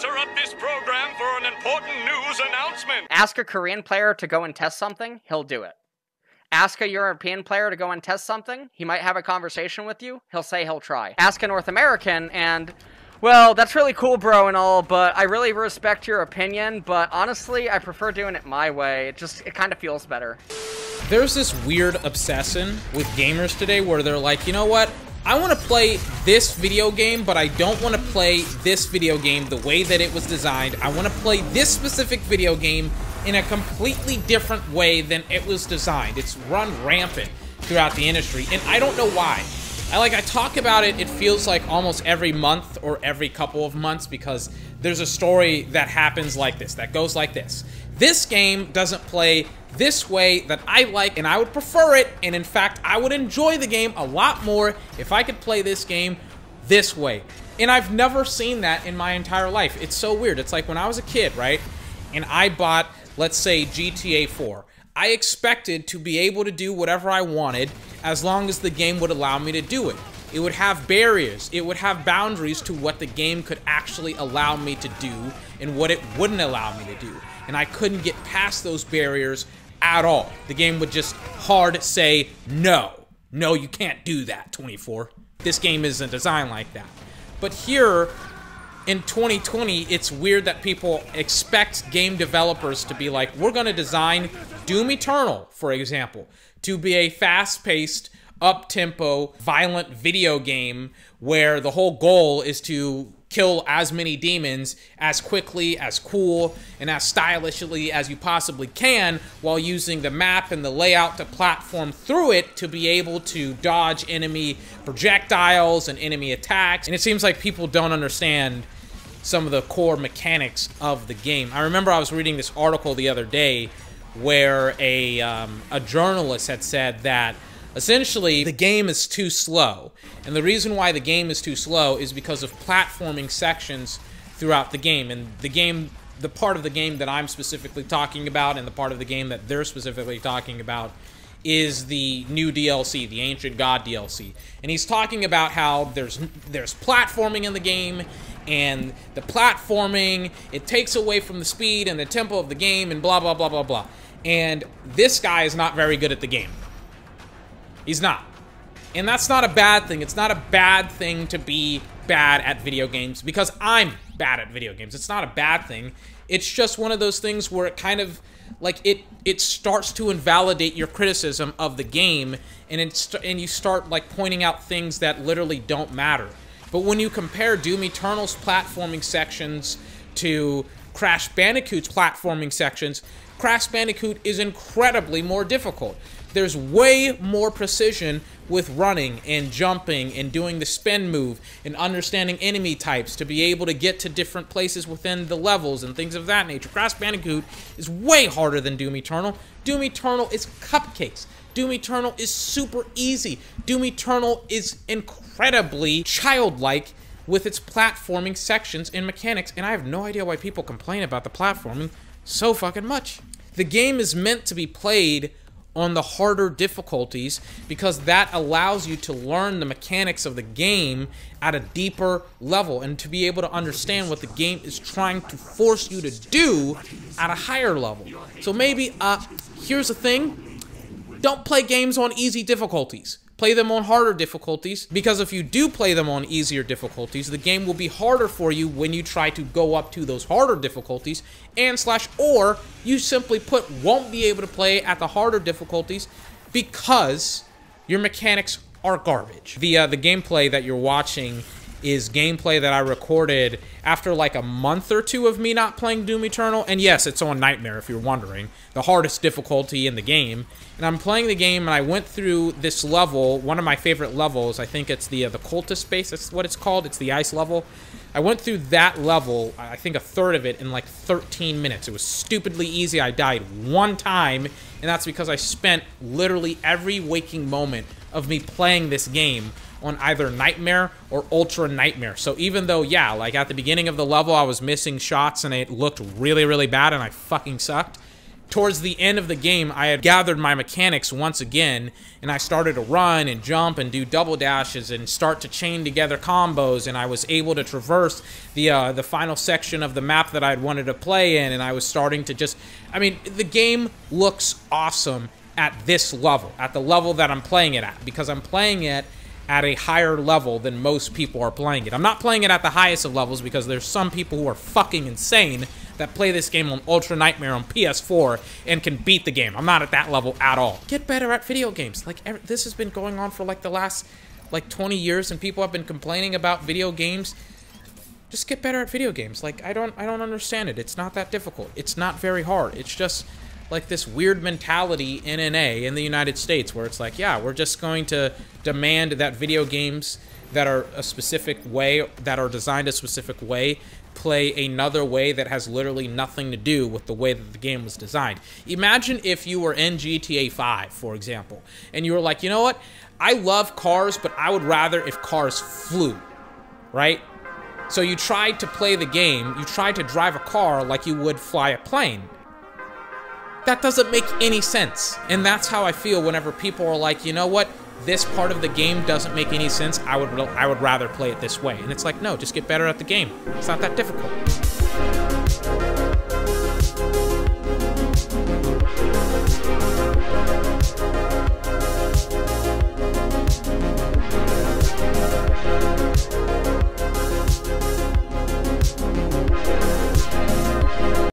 interrupt this program for an important news announcement. Ask a Korean player to go and test something, he'll do it. Ask a European player to go and test something, he might have a conversation with you, he'll say he'll try. Ask a North American and, well, that's really cool, bro, and all, but I really respect your opinion, but honestly, I prefer doing it my way. It kind of feels better. There's this weird obsession with gamers today where they're like, you know what? I want to play this video game, but I don't want to play this video game the way that it was designed. I want to play this specific video game in a completely different way than it was designed. It's run rampant throughout the industry, and I don't know why. I talk about it, it feels like almost every month or every couple of months because there's a story that happens like this, that goes like this. This game doesn't play this way that I like, and I would prefer it, and in fact, I would enjoy the game a lot more if I could play this game this way. And I've never seen that in my entire life. It's so weird. It's like when I was a kid, right? And I bought, let's say, GTA 4. I expected to be able to do whatever I wanted as long as the game would allow me to do it. It would have barriers. It would have boundaries to what the game could actually allow me to do and what it wouldn't allow me to do. And I couldn't get past those barriers at all. The game would just hard say, no. No, you can't do that, 24. This game isn't designed like that. But here, in 2020, it's weird that people expect game developers to be like, we're going to design Doom Eternal, for example, to be a fast-paced, up-tempo, violent video game where the whole goal is to kill as many demons as quickly, as cool, and as stylishly as you possibly can while using the map and the layout to platform through it to be able to dodge enemy projectiles and enemy attacks. And it seems like people don't understand some of the core mechanics of the game. I remember I was reading this article the other day where a journalist had said that essentially the game is too slow. And the reason why the game is too slow is because of platforming sections throughout the game. And the part of the game that I'm specifically talking about and the part of the game that they're specifically talking about is the new DLC, the Ancient God DLC. And he's talking about how there's platforming in the game, and the platforming, it takes away from the speed and the tempo of the game and blah, blah, blah, blah, blah. And this guy is not very good at the game. He's not. And that's not a bad thing. It's not a bad thing to be bad at video games because I'm bad at video games. It's not a bad thing. It's just one of those things where it kind of, like, it starts to invalidate your criticism of the game, and you start, like, pointing out things that literally don't matter. But when you compare Doom Eternal's platforming sections to Crash Bandicoot's platforming sections, Crash Bandicoot is incredibly more difficult. There's way more precision with running and jumping and doing the spin move and understanding enemy types to be able to get to different places within the levels and things of that nature. Crash Bandicoot is way harder than Doom Eternal. Doom Eternal is cupcakes. Doom Eternal is super easy. Doom Eternal is incredibly childlike with its platforming sections and mechanics, and I have no idea why people complain about the platforming so fucking much. The game is meant to be played on the harder difficulties because that allows you to learn the mechanics of the game at a deeper level and to be able to understand what the game is trying to force you to do at a higher level. So maybe, here's the thing, don't play games on easy difficulties. Play them on harder difficulties, because if you do play them on easier difficulties, the game will be harder for you when you try to go up to those harder difficulties, or you simply put won't be able to play at the harder difficulties because your mechanics are garbage. The gameplay that you're watching is gameplay that I recorded after like a month or two of me not playing Doom Eternal. And yes, it's on Nightmare if you're wondering, the hardest difficulty in the game. And I'm playing the game and I went through this level, one of my favorite levels. I think it's the cultist base, that's what it's called. It's the ice level. I went through that level, I think a third of it, in like 13 minutes. It was stupidly easy. I died one time, and that's because I spent literally every waking moment of me playing this game on either Nightmare or Ultra Nightmare. So even though, yeah, like at the beginning of the level I was missing shots and it looked really, really bad and I fucking sucked, towards the end of the game, I had gathered my mechanics once again, and I started to run and jump and do double dashes and start to chain together combos, and I was able to traverse the final section of the map that I'd wanted to play in, and I was starting to just... I mean, the game looks awesome at this level, at the level that I'm playing it at, because I'm playing it at a higher level than most people are playing it. I'm not playing it at the highest of levels because there's some people who are fucking insane that play this game on Ultra Nightmare on PS4 and can beat the game. I'm not at that level at all. Get better at video games. Like, this has been going on for like the last 20 years, and people have been complaining about video games. Just get better at video games. Like, I don't understand it. It's not that difficult. It's not very hard. It's just like this weird mentality in NA in the United States where it's like, yeah, we're just going to demand that video games that are a specific way, that are designed a specific way, play another way that has literally nothing to do with the way that the game was designed. Imagine if you were in GTA 5, for example, and you were like, you know what? I love cars, but I would rather if cars flew, right? So you tried to play the game, you tried to drive a car like you would fly a plane. That doesn't make any sense. And that's how I feel whenever people are like, you know what? This part of the game doesn't make any sense. I would rather play it this way. And it's like, no, just get better at the game. It's not that difficult.